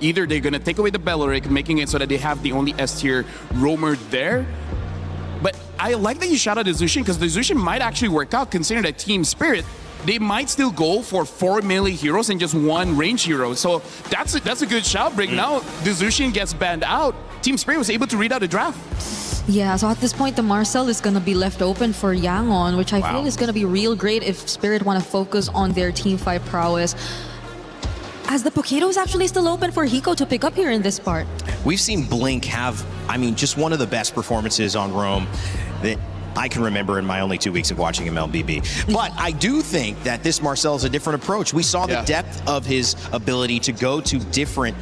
Either they're going to take away the Belleric, making it so that they have the only S-tier roamer there. But I like that you shout out the Zushin, because the Zushin might actually work out, considering that Team Spirit, they might still go for 4 melee heroes and just 1 range hero. So that's a good shout, Brig. Now the Zushin gets banned out. Team Spirit was able to read out a draft. Yeah, so at this point, the Marcel is going to be left open for Yangon, which I feel is going to be real great if Spirit want to focus on their team fight prowess. As the Pokito is actually still open for Hiko to pick up here in this part. We've seen Blink have, I mean, just one of the best performances on Roam that I can remember in my only 2 weeks of watching MLBB. But I do think that this Marcel is a different approach. We saw the depth of his ability to go to different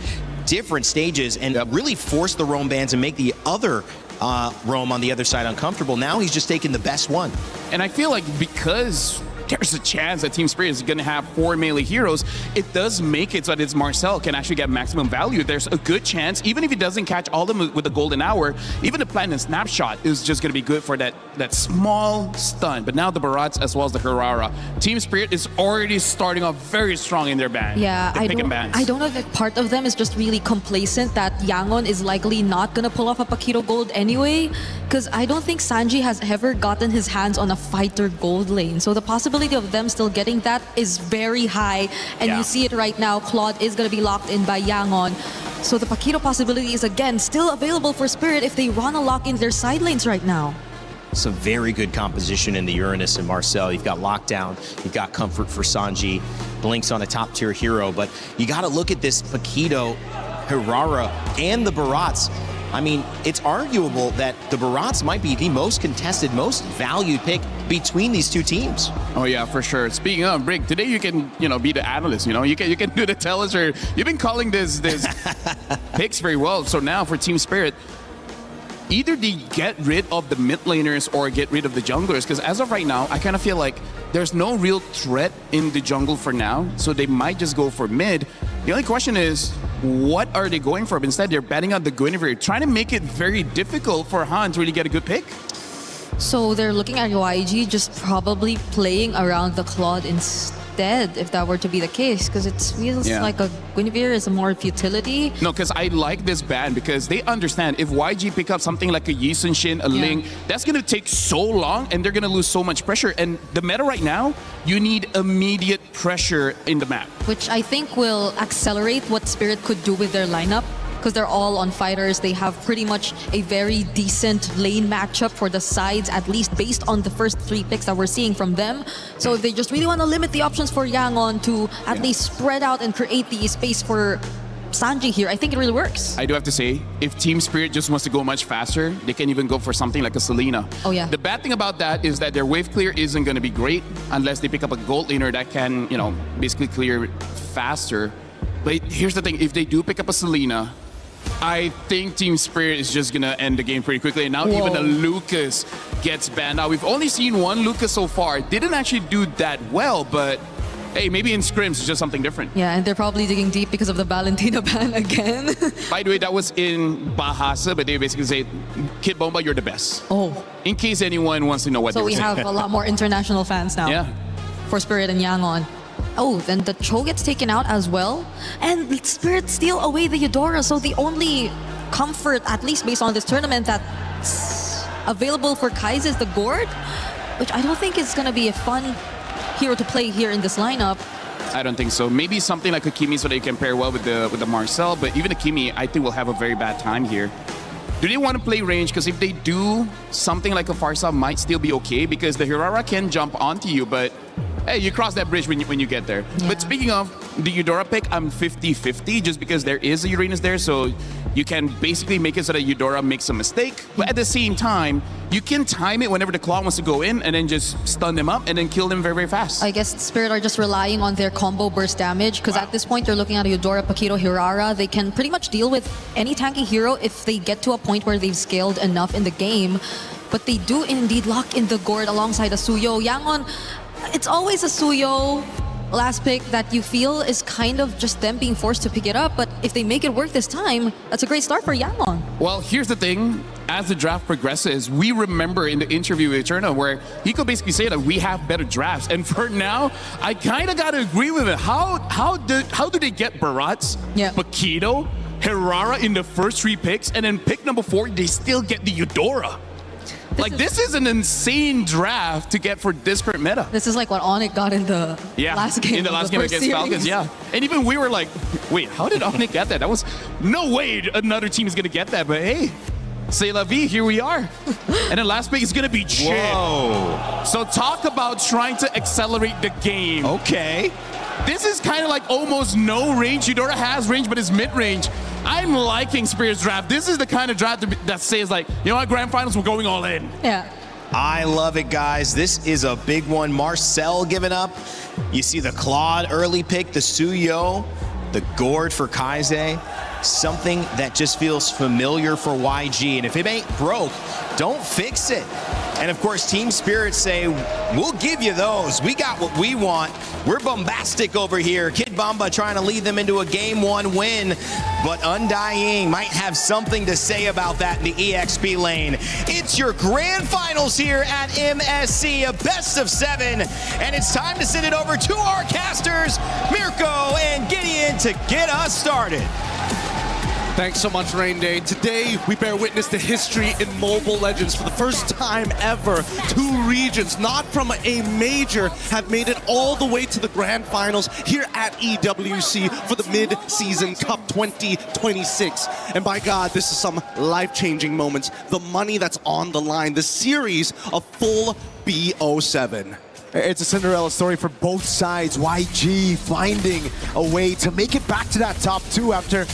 stages and really force the Roam bans and make the other Roam on the other side uncomfortable. Now he's just taking the best one. And I feel like because there's a chance that Team Spirit is going to have 4 melee heroes, it does make it so that Marcel can actually get maximum value. There's a good chance, even if he doesn't catch all of them with the golden hour, even the Platinum Snapshot is just going to be good for that small stun. But now the Barats as well as the Hirara. Team Spirit is already starting off very strong in their ban. Yeah, I don't know if part of them is just really complacent that Yangon is likely not going to pull off a Pokito Gold anyway, because I don't think Sanji has ever gotten his hands on a fighter gold lane. So the possibility of them still getting that is very high, and you see it right now. Claude is going to be locked in by Yangon, so the Pokito possibility is again still available for Spirit if they want to lock in their side lanes right now. It's a very good composition in the Uranus and Marcel. You've got Lockdown, you've got Comfort for Sanji, Blink's on a top tier hero, but you got to look at this Pokito, Hirara, and the Barats. I mean, it's arguable that the Barats might be the most contested, most valued pick between these two teams. Oh yeah, for sure. Speaking of, Brig, today you can, be the analyst, you can do the tellers, or you've been calling this picks very well. So now for Team Spirit, either they get rid of the mid laners or get rid of the junglers, because as of right now, I kind of feel like there's no real threat in the jungle for now, so they might just go for mid. The only question is, what are they going for? Instead, they're batting out the Guinevere, trying to make it very difficult for Han to really get a good pick. So they're looking at YG just probably playing around the Claude instead, if that were to be the case, because it feels like a Guinevere is a more futility. No, because I like this ban because they understand if YG pick up something like a Yi Sun-shin, a Ling, that's going to take so long and they're going to lose so much pressure. And the meta right now, you need immediate pressure in the map. Which I think will accelerate what Spirit could do with their lineup, because they're all on fighters. They have pretty much a very decent lane matchup for the sides, at least based on the first 3 picks that we're seeing from them. So if they just really want to limit the options for Yangon to at least spread out and create the space for Sanji here, I think it really works. I do have to say, if Team Spirit just wants to go much faster, they can even go for something like a Selena. Oh yeah. The bad thing about that is that their wave clear isn't going to be great unless they pick up a gold laner that can, basically clear faster. But here's the thing, if they do pick up a Selena, I think Team Spirit is just going to end the game pretty quickly. And now even a Lucas gets banned. Now, we've only seen one Lucas so far. Didn't actually do that well, but hey, maybe in scrims it's just something different. Yeah, and they're probably digging deep because of the Valentina ban again. By the way, that was in Bahasa, but they basically say, Kid Bomba, you're the best. Oh. In case anyone wants to know what so we have a lot more international fans now. Yeah. For Spirit and Yangon. Oh, then the Cho gets taken out as well. And Spirit steal away the Eudora. So the only comfort, at least based on this tournament, that's available for Kai's is the Gourd, which I don't think is going to be a fun hero to play here in this lineup. I don't think so. Maybe something like a Kimi so that you can pair well with the Marcel, but even a Kimi, I think will have a very bad time here. Do they want to play range? Because if they do, something like a Farsa might still be okay, because the Hirara can jump onto you, but hey, you cross that bridge when you get there. Yeah. But speaking of the Eudora pick, I'm 50-50 just because there is a Uranus there, so you can basically make it so that Eudora makes a mistake. But at the same time, you can time it whenever the Claw wants to go in and then just stun them up and then kill them very, very fast. I guess Spirit are just relying on their combo burst damage, because at this point they're looking at a Eudora, Pokito, Hirara. They can pretty much deal with any tanky hero if they get to a point where they've scaled enough in the game. But they do indeed lock in the Gourd alongside a Suyo. Yangon, it's always a Suyo last pick that you feel is kind of just them being forced to pick it up, but if they make it work this time, that's a great start for Yangon. Well, here's the thing. As the draft progresses, we remember in the interview with Eterna where he could basically say that we have better drafts. And for now, I kind of got to agree with it. How do they get Barats, Paquito, Herrera in the first 3 picks, and then pick number 4, they still get the Eudora? This is an insane draft to get for this current meta. This is like what Onyx got in the last game. In the last game against Falcons, And even we were like, wait, how did Onyx get that? That was no way another team is going to get that. But hey, c'est la vie, here we are. And then last pick is going to be Chip. Whoa. So talk about trying to accelerate the game. Okay. This is kind of like almost no range. Eudora has range, but it's mid-range. I'm liking Spirit's draft. This is the kind of draft that says like, you know what, Grand Finals, we're going all in. Yeah. I love it, guys. This is a big one. Marcel giving up. You see the Claude early pick, the Suyo, the Gourd for Kaize. Something that just feels familiar for YG. And if it ain't broke, don't fix it. And of course, Team Spirit say, we'll give you those. We got what we want. We're bombastic over here. Kid Bamba trying to lead them into a Game 1 win. But Undying might have something to say about that in the EXP lane. It's your grand finals here at MSC, a best of 7. And it's time to send it over to our casters, Mirko and Gideon, to get us started. Thanks so much, Rain Day. Today, we bear witness to history in Mobile Legends. For the first time ever, 2 regions, not from a major, have made it all the way to the grand finals here at EWC for the Mid-Season Cup 2026. And by God, this is some life-changing moments. The money that's on the line, the series of full BO7. It's a Cinderella story for both sides. YG finding a way to make it back to that top 2 after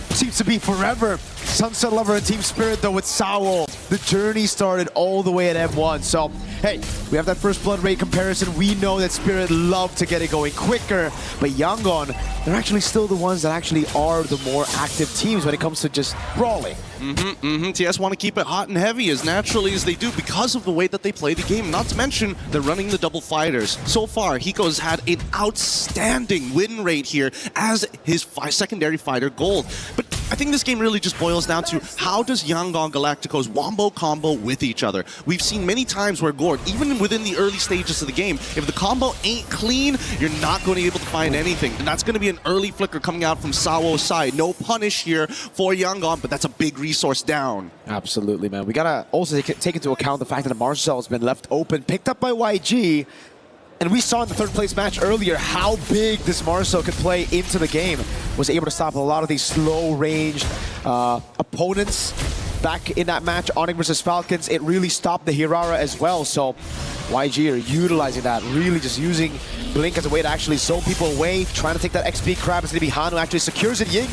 seems to be forever. Sunset Lover and Team Spirit, though, with Sao. The journey started all the way at M1. So, hey, we have that first blood rate comparison. We know that Spirit love to get it going quicker. But Yangon, they're actually still the ones that actually are the more active teams when it comes to just brawling. TS want to keep it hot and heavy as naturally as they do because of the way that they play the game. Not to mention, they're running the double fighters. So far, Hiko's had an outstanding win rate here as his secondary fighter Gold. But I think this game really just boils down to how does Yangon Galacticos wombo combo with each other. We've seen many times where Gord, even within the early stages of the game, if the combo ain't clean, you're not going to be able to find anything. And that's going to be an early flicker coming out from Sawo's side. No punish here for Yangon, but that's a big resource down. Absolutely, man. We gotta also take into account the fact that Marcel has been left open, picked up by YG. And we saw in the 3rd place match earlier how big this Marcel could play into the game. Was able to stop a lot of these slow-ranged opponents. Back in that match, Onyx versus Falcons, it really stopped the Hirara as well. So YG are utilizing that, really just using Blink as a way to actually zone people away, trying to take that XP crab. It's going to be Han who actually secures it. Ying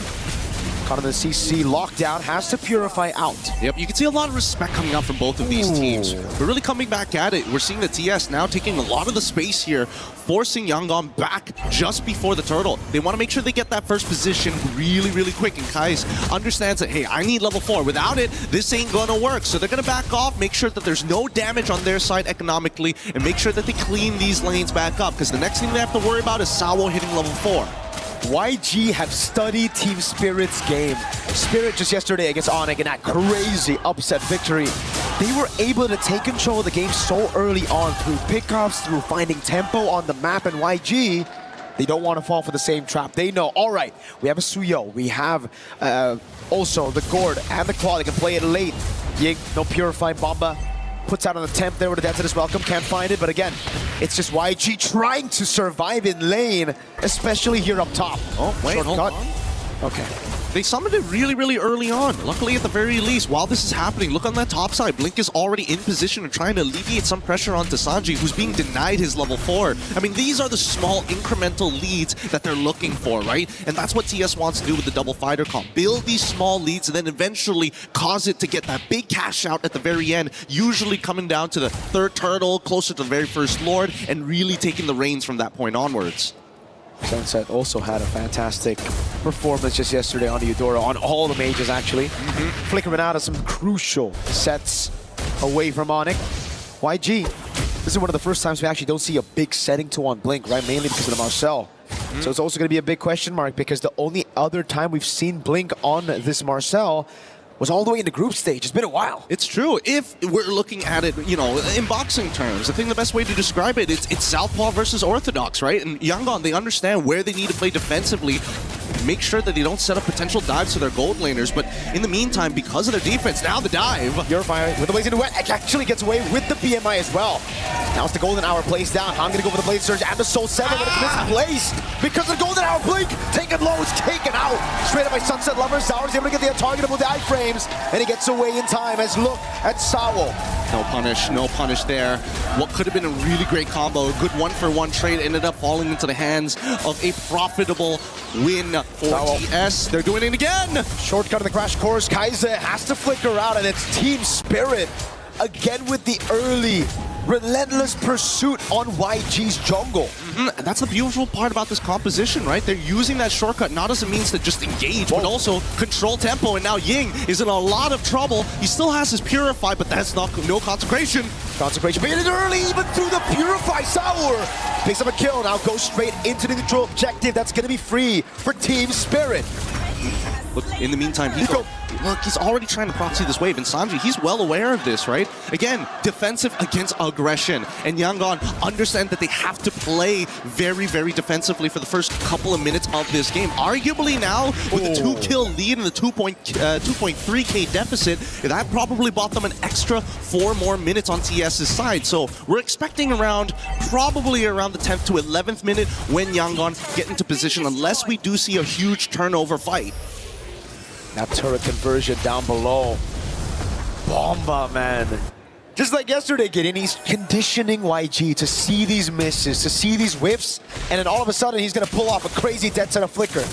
caught in the CC lockdown, has to purify out. Yep, you can see a lot of respect coming out from both of these teams. We're really coming back at it. We're seeing the TS now taking a lot of the space here, forcing Yangon back just before the turtle. They want to make sure they get that first position really, really quick. And Kais understands that, hey, I need level 4. Without it, this ain't going to work. So they're going to back off, make sure that there's no damage on their side economically, and make sure that they clean these lanes back up. Because the next thing they have to worry about is Sawo hitting level 4. YG have studied Team Spirit's game. Spirit just yesterday against Onyx in that crazy upset victory. They were able to take control of the game so early on through pickups, through finding tempo on the map, and YG, they don't want to fall for the same trap. They know, all right, we have a Suyo, we have also the Gourd and the Claw. They can play it late. Ying, no Purifying Bomba. Puts out an attempt there with the Desert is welcome, can't find it, but again, it's just YG trying to survive in lane, especially here up top. Oh, wait, hold on. Okay. They summoned it really, really early on. Luckily, at the very least, while this is happening, look on that top side. Blink is already in position and trying to alleviate some pressure onto Sanji, who's being denied his level 4. I mean, these are the small incremental leads that they're looking for, right? And that's what TS wants to do with the double fighter comp. Build these small leads and then eventually cause it to get that big cash out at the very end, usually coming down to the 3rd turtle, closer to the very first Lord, and really taking the reins from that point onwards. Sunset also had a fantastic performance just yesterday on the Eudora, on all the mages actually. Flickering out of some crucial sets away from Onyx. YG This is one of the first times we actually don't see a big setting to on Blink, right? Mainly because of the Marcel. So it's also going to be a big question mark because the only other time we've seen Blink on this Marcel was all the way in the group stage. It's been a while. It's true. If we're looking at it, you know, in boxing terms, I think the best way to describe it, it's Southpaw versus Orthodox, right? And Yangon, they understand where they need to play defensively, make sure that they don't set up potential dives to their gold laners. But in the meantime, because of their defense, now the dive. Purifier with the Blazing Duet actually gets away with the BMI as well. Now it's the Golden Hour plays down. I'm gonna go for the Blade Surge and the Soul 7, but it's misplaced because the Golden Hour Blink taken low, it's taken out. Straight up by Sunset Lover. Zao's able to get the targetable dive frames, and he gets away in time as look at Sao. No punish there. What could have been a really great combo, a good one-for-one trade, ended up falling into the hands of a profitable win for TS. They're doing it again! Shortcut of the Crash Course. Kaiser has to flicker out, and it's Team Spirit again with the early relentless pursuit on YG's jungle. And that's the beautiful part about this composition, right? They're using that shortcut not as a means to just engage, but also control tempo. And now Ying is in a lot of trouble. He still has his Purify, but that's no consecration. Consecration, but it is early even through the Purify. Sour picks up a kill, now goes straight into the neutral objective. That's going to be free for Team Spirit. Look, in the meantime, look, he's already trying to proxy this wave, and Sanji, he's well aware of this, right? Again, defensive against aggression, and Yangon understand that they have to play very, very defensively for the first couple of minutes of this game. Arguably now, with a 2-kill lead and the 2.3k deficit, that probably bought them an extra 4 more minutes on TS's side. So we're expecting probably around the 10th to 11th minute when Yangon get into position, unless we do see a huge turnover fight. That turret conversion down below. Bomba, man. Just like yesterday, Gideon, he's conditioning YG to see these misses, to see these whiffs, and then all of a sudden he's going to pull off a crazy dead center flicker.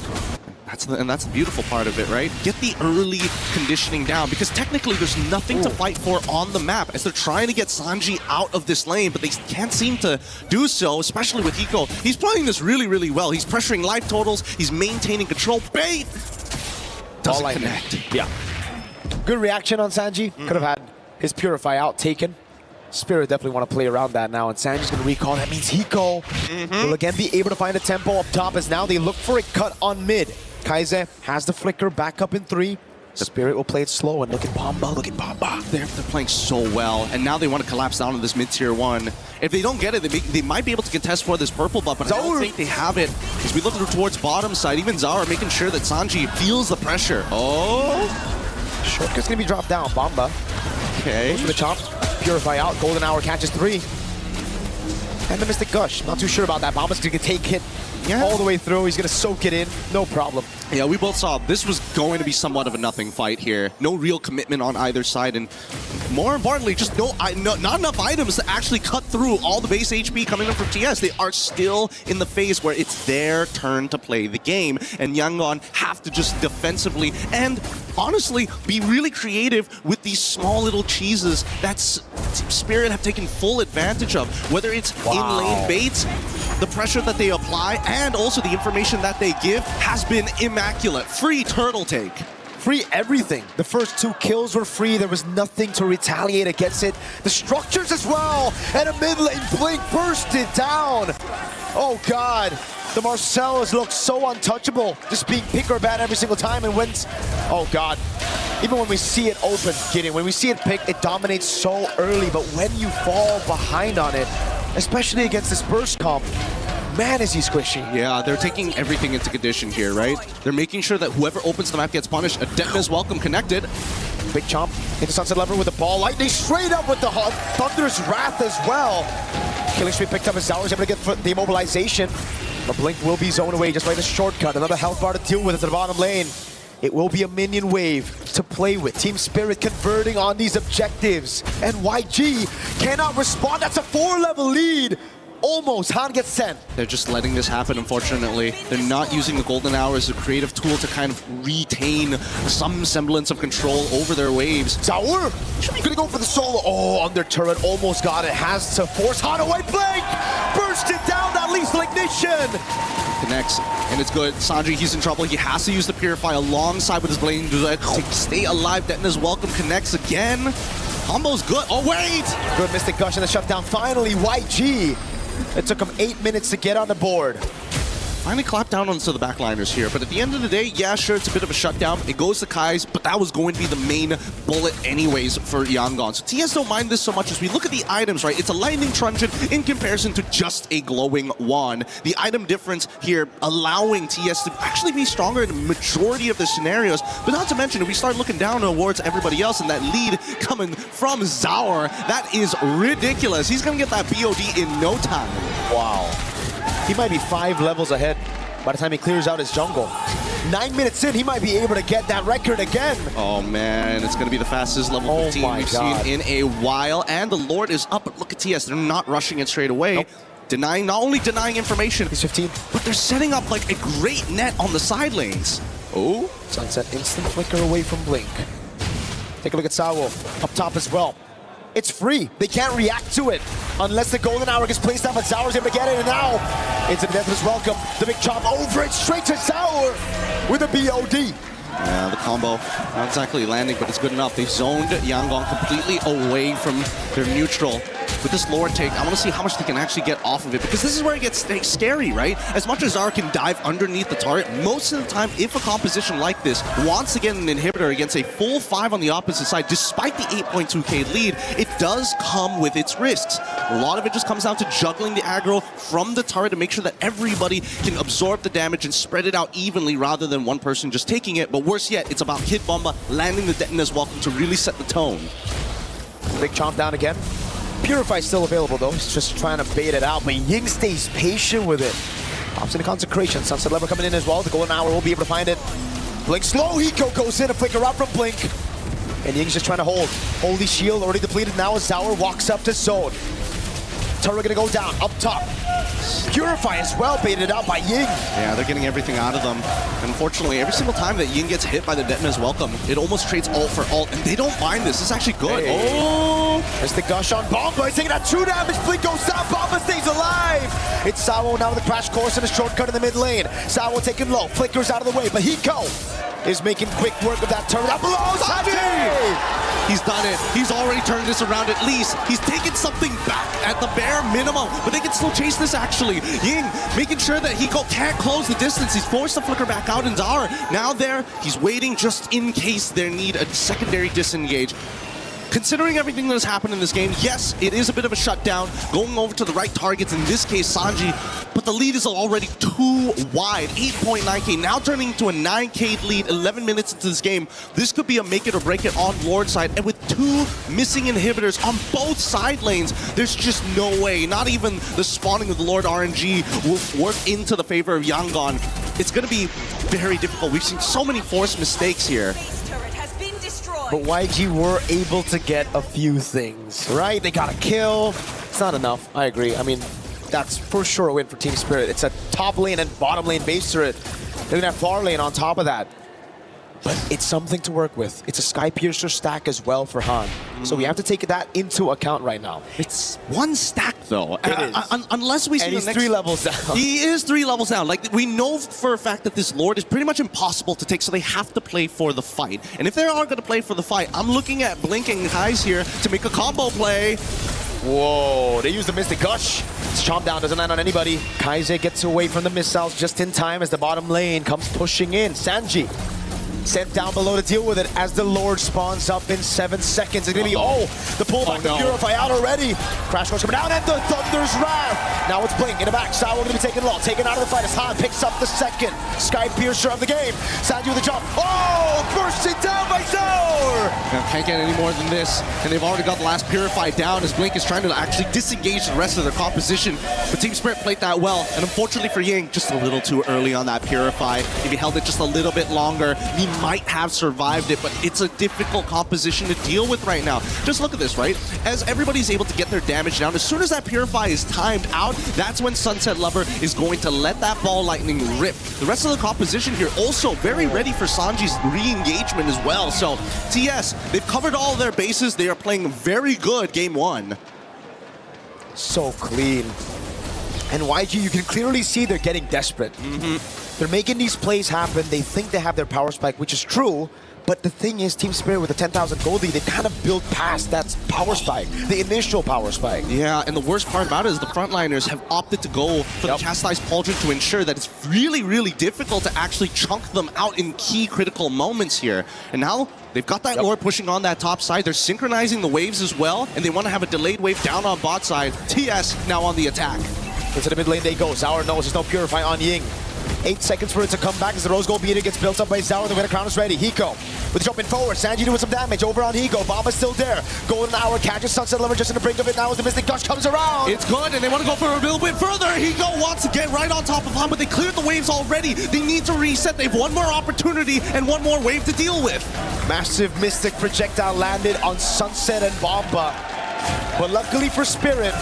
That's the beautiful part of it, right? Get the early conditioning down, because technically there's nothing to fight for on the map as they're trying to get Sanji out of this lane, but they can't seem to do so, especially with Hiko. He's playing this really, really well. He's pressuring life totals, he's maintaining control. Bait! Doesn't connect. Yeah. Good reaction on Sanji. Could have had his Purify out taken. Spirit definitely want to play around that now, and Sanji's going to recall. That means Hiko will again be able to find a tempo up top as now they look for a cut on mid. Kaiser has the flicker back up in 3. Spirit will play it slow, and look at Bomba, They're playing so well, and now they want to collapse down on this mid-tier 1. If they don't get it, they might be able to contest for this purple buff, but I don't think they have it. As we look towards bottom side, even Zara making sure that Sanji feels the pressure. Oh! Shortcut's going to be dropped down. Bomba. Okay. Goes for the chop. Purify out. Golden Hour catches 3. And the Mystic Gush. Not too sure about that. Bomba's going to take hit all the way through. He's going to soak it in. No problem. Yeah, we both saw this was going to be somewhat of a nothing fight here. No real commitment on either side, and more importantly, just not enough items to actually cut through all the base HP coming in from TS. They are still in the phase where it's their turn to play the game, and Yangon have to just defensively and honestly be really creative with these small little cheeses that Spirit have taken full advantage of, whether it's in-lane baits, the pressure that they apply, and also the information that they give has been immaculate. Free turtle take. Free everything. The first 2 kills were free. There was nothing to retaliate against it. The structures as well. And a mid-lane Blink bursted down. Oh, God. The Marcellus looks so untouchable. Just being pick or ban every single time. And when... Oh, God. Even when we see it open, Gideon, when we see it pick, it dominates so early. But when you fall behind on it, especially against this burst comp, man, is he squishy. Yeah, they're taking everything into condition here, right? They're making sure that whoever opens the map gets punished. Adeptness welcome connected. Big chomp into Sunset Lover with the ball. Lightning straight up with the Thunder's Wrath as well. Killing Street picked up as Zauer's able to get the immobilization. But Blink will be zoned away just like the shortcut. Another health bar to deal with at the bottom lane. It will be a minion wave to play with. Team Spirit converting on these objectives. And YG cannot respond. That's a 4-level lead. Almost. Han gets sent. They're just letting this happen, unfortunately. They're not using the Golden Hour as a creative tool to kind of retain some semblance of control over their waves. Zauer gonna go for the solo. Oh, under turret. Almost got it. Has to force Han away. Blink! Burst it down. That lethal ignition. Connects, and it's good. Sanji, he's in trouble. He has to use the Purify alongside with his Blade to stay alive. Detna's welcome connects again. Combo's good. Oh, wait! Good Mystic Gush and the shutdown. Finally, YG. It took him 8 minutes to get on the board. Finally clapped down onto the backliners here, but at the end of the day, yeah, sure, it's a bit of a shutdown. It goes to Kai's, but that was going to be the main bullet anyways for Yangon. So TS don't mind this so much as we look at the items, right? It's a lightning truncheon in comparison to just a glowing wand. The item difference here allowing TS to actually be stronger in the majority of the scenarios, but not to mention, if we start looking down towards everybody else and that lead coming from Zaur, that is ridiculous. He's going to get that BOD in no time. Wow. He might be 5 levels ahead by the time he clears out his jungle. 9 minutes in, he might be able to get that record again. Oh man, it's going to be the fastest level 15 we've seen in a while. And the Lord is up, but look at TS. They're not rushing it straight away. Nope. Not only denying information, He's 15. but they're setting up like a great net on the side lanes. Oh, Sunset instant flicker away from Blink. Take a look at Sawo up top as well. It's free. They can't react to it unless the golden hour gets placed down, but Zaur's able to get it, and now into the deathless welcome. The big chop over it, straight to Zaur with a BOD. yeah, the combo not exactly landing, but it's good enough. They've zoned Yangon completely away from their neutral. With this Lord take, I want to see how much they can actually get off of it, because this is where it gets scary, right? As much as Zaur can dive underneath the turret, most of the time, if a composition like this wants to get an inhibitor against a full 5 on the opposite side, despite the 8.2k lead, it does come with its risks. A lot of it just comes down to juggling the aggro from the turret to make sure that everybody can absorb the damage and spread it out evenly rather than one person just taking it. But worse yet, it's about Kid Bomba landing the detonator's welcome to really set the tone. Big chomp down again. Purify's still available though. He's just trying to bait it out, but Ying stays patient with it. Pops into Consecration. Sunset Lever coming in as well. The golden hour will be able to find it. Blink slow. Hiko goes in. A flicker out from Blink. And Ying's just trying to hold. Holy Shield already depleted now as Zaur walks up to zone. Turret gonna go down. Up top. Purify as well, baited out by Ying. Yeah, they're getting everything out of them. Unfortunately, every single time that Ying gets hit by the detonator's welcome, it almost trades ult for ult, and they don't mind this. It's actually good. Hey. Oh! There's the gush on Bomba. He's taking that 2 damage. Blink goes down. Bomba stays alive. It's Sawo now with a crash course and a shortcut in the mid lane. Sawo taking low. Flickers out of the way, but Hiko is making quick work of that turret. That blows Sanji! He's done it. He's already turned this around at least. He's taken something back at the bare minimum, but they can still chase this actually. Ying making sure that Hiko can't close the distance. He's forced to flicker back out, and Zaur now there. He's waiting just in case they need a secondary disengage. Considering everything that has happened in this game, yes, it is a bit of a shutdown, going over to the right targets, in this case, Sanji, but the lead is already too wide. 8.9k, now turning into a 9k lead, 11 minutes into this game. This could be a make it or break it on Lord side, and with 2 missing inhibitors on both side lanes, there's just no way, not even the spawning of the Lord RNG will work into the favor of Yangon. It's going to be very difficult. We've seen so many forced mistakes here. But YG were able to get a few things, right? They got a kill. It's not enough. I agree. I mean, that's for sure a win for Team Spirit. It's a top lane and bottom lane base turret. They're gonna have far lane on top of that. But it's something to work with. It's a Sky Piercer stack as well for Han. So we have to take that into account right now. It's 1 stack though. It is. Unless we see And the he's next... 3 levels down. He is 3 levels down. Like, we know for a fact that this Lord is pretty much impossible to take, so they have to play for the fight. And if they are going to play for the fight, I'm looking at Blink and Kai's here to make a combo play. Whoa, they use the Mystic Gush. It's chomp down, doesn't land on anybody. Kaize gets away from the missiles just in time as the bottom lane comes pushing in. Sanji sent down below to deal with it as the Lord spawns up in 7 seconds. It's gonna be, the pullback to Purify out already. Crash course coming down and the Thunder's Wrath. Now it's Blink in the back. Sawo gonna be taken low, taken out of the fight as Han picks up the second Sky Piercer of the game. Sanji with a jump. Oh, bursting down by Zaur. Can't get any more than this, and they've already got the last Purify down as Blink is trying to actually disengage the rest of their composition. But Team Spirit played that well, and unfortunately for Ying, just a little too early on that Purify. If he held it just a little bit longer, he might have survived it, but it's a difficult composition to deal with right now. Just look at this, right? As everybody's able to get their damage down, as soon as that Purify is timed out, that's when Sunset Lover is going to let that ball lightning rip. The rest of the composition here also very ready for Sanji's re-engagement as well. So TS, they've covered all their bases. They are playing very good game 1. So clean. And YG, you can clearly see they're getting desperate. They're making these plays happen. They think they have their power spike, which is true. But the thing is, Team Spirit with the 10,000 gold lead, they kind of built past that power spike, the initial power spike. Yeah, and the worst part about it is the frontliners have opted to go for the Chastised Pauldron to ensure that it's really, really difficult to actually chunk them out in key critical moments here. And now they've got that lore pushing on that top side. They're synchronizing the waves as well, and they want to have a delayed wave down on bot side. TS now on the attack. Into the mid lane they go. Sour knows there's no Purify on Ying. 8 seconds for it to come back as the Rose Gold Beater gets built up by Sour. The winner crown is ready. Hiko with jumping forward. Sanji doing some damage over on Hiko. Bomba's still there. Golden Hour catches Sunset Lover just in the brink of it now as the Mystic Gush comes around. It's good, and they want to go for a little bit further. Hiko wants to get right on top of Han, but they cleared the waves already. They need to reset. They have one more opportunity and one more wave to deal with. Massive Mystic projectile landed on Sunset and Bomba. But luckily for Spirit,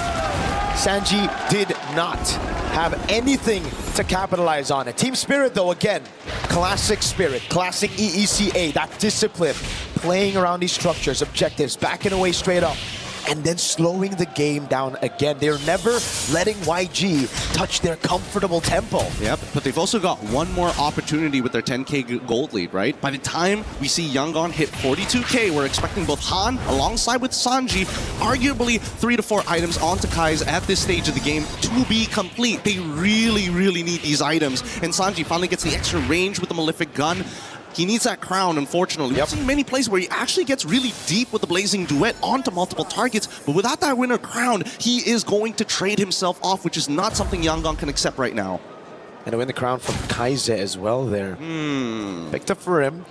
Sanji did not have anything to capitalize on it. Team Spirit, though, again, classic Spirit, classic EECA, that discipline, playing around these structures, objectives, backing away straight up, and then slowing the game down again. They're never letting YG touch their comfortable tempo. Yep, but they've also got one more opportunity with their 10k gold lead, right? By the time we see Yangon hit 42k, we're expecting both Han alongside with Sanji, arguably 3 to 4 items onto Kai's at this stage of the game to be complete. They really, really need these items. And Sanji finally gets the extra range with the Malefic Gun. He needs that crown, unfortunately. We've seen many plays where he actually gets really deep with the Blazing Duet onto multiple targets, but without that winner crown, he is going to trade himself off, which is not something Yangon can accept right now. And to win the crown from Kaize as well there. Picked up for him.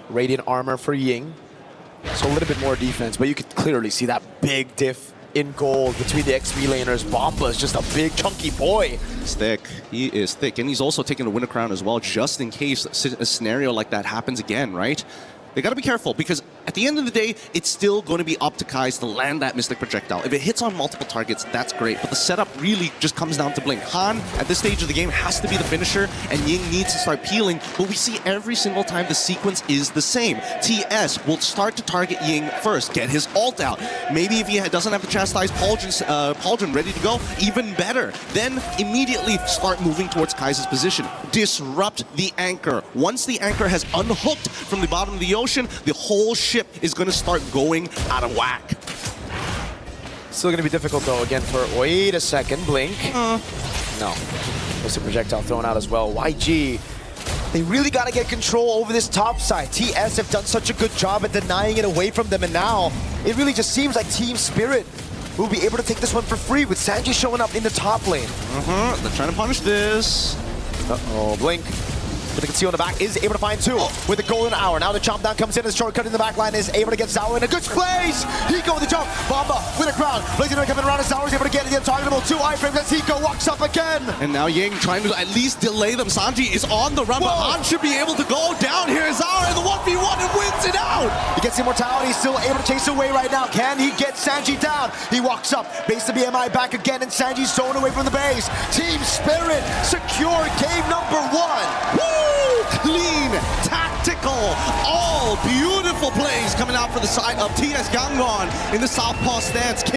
Radiant armor for Ying. So a little bit more defense, but you could clearly see that big diff in gold between the XP laners. Bomba is just a big chunky boy. He's thick. He is thick. And he's also taking the winner crown as well, just in case a scenario like that happens again, right? They got to be careful because at the end of the day, it's still going to be up to Kai's to land that Mystic Projectile. If it hits on multiple targets, that's great. But the setup really just comes down to Blink. Han, at this stage of the game, has to be the finisher, and Ying needs to start peeling. But we see every single time the sequence is the same. TS will start to target Ying first, get his ult out. Maybe if he doesn't have the Chastised Pauldron ready to go, even better. Then immediately start moving towards Kai's position. Disrupt the anchor. Once the anchor has unhooked from the bottom of the ocean, the whole ship is going to start going out of whack. Still going to be difficult, though, again, for... Wait a second, Blink. No. There's a projectile thrown out as well. YG, they really got to get control over this top side. TS have done such a good job at denying it away from them, and now it really just seems like Team Spirit will be able to take this one for free with Sanji showing up in the top lane. They're trying to punish this. Uh-oh, Blink. With the conceal in the back, is able to find two with the golden hour. Now the chomp down comes in, the shortcut in the back line is able to get Sour in a good place. Hiko with the jump, Bomba with a crown. Blazing coming around, and Sour is able to get the untargetable 2 iframes as Hiko walks up again. And now Ying trying to at least delay them. Sanji is on the run, but Han should be able to go down here. Is Sour in the 1v1 and wins it out. He gets immortality, still able to chase away right now. Can he get Sanji down? He walks up, base the BMI back again, and Sanji's thrown away from the base. Team Spirit secure game number 1. Woo! Clean, tactical, all beautiful plays coming out for the side of TS Yangon in the southpaw stance.